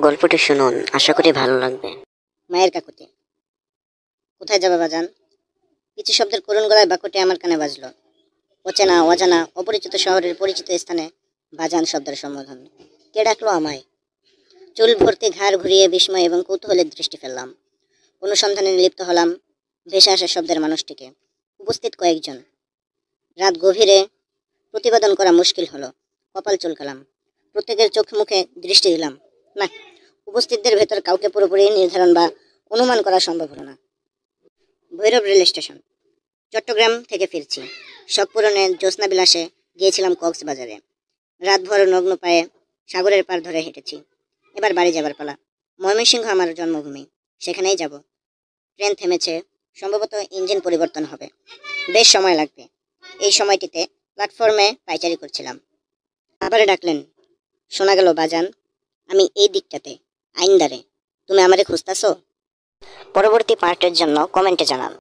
গল্পটি শুনুন, আশা করি ভালো লাগবে। মায়ের কাকুতি। কোথায় যাবে বাজান? পিছু শব্দের করুণ গলায় বাক্যটি আমার কানে বাজল। অচেনা অজানা অপরিচিত শহরের পরিচিত স্থানে বাজান শব্দের সম্বোধন। কে ডাকলো আমায়? চুল ভর্তি ঘাড় ঘুরিয়ে বিস্ময় এবং কৌতূহলের দৃষ্টি ফেললাম। অনুসন্ধানে লিপ্ত হলাম ভেসে আসা শব্দের মানুষটিকে। উপস্থিত কয়েকজন। রাত গভীরে প্রতিবেদন করা মুশকিল হলো। কপাল চুলকালাম। প্রত্যেকের চোখ মুখে দৃষ্টি দিলাম। না, উপস্থিতদের ভেতর কাউকে পুরোপুরি নির্ধারণ বা অনুমান করা সম্ভব হলো না। Bhairab rail station. চট্টগ্রাম থেকে ফিরছি। শখ পূরণে জ্যোৎস্না বিলাসে গিয়েছিলাম কক্সবাজারে। রাতভর নগ্ন পায়ে সাগরের পার ধরে হেঁটেছি। এবার বাড়ি যাবার পালা। ময়মনসিংহ আমার জন্মভূমি, সেখানেই যাব। ট্রেন থেমেছে, সম্ভবত ইঞ্জিন পরিবর্তন হবে। বেশ সময় লাগবে। এই সময়টিতে প্ল্যাটফর্মে পাইচারি করছিলাম। আবার ডাকলেন, শোনা গেল বাজান, আমি এই দিকটাতে, আইনদারে। তুমি আমারে খুঁজতাছো? পরবর্তী পার্টের জন্য কমেন্টে জানান।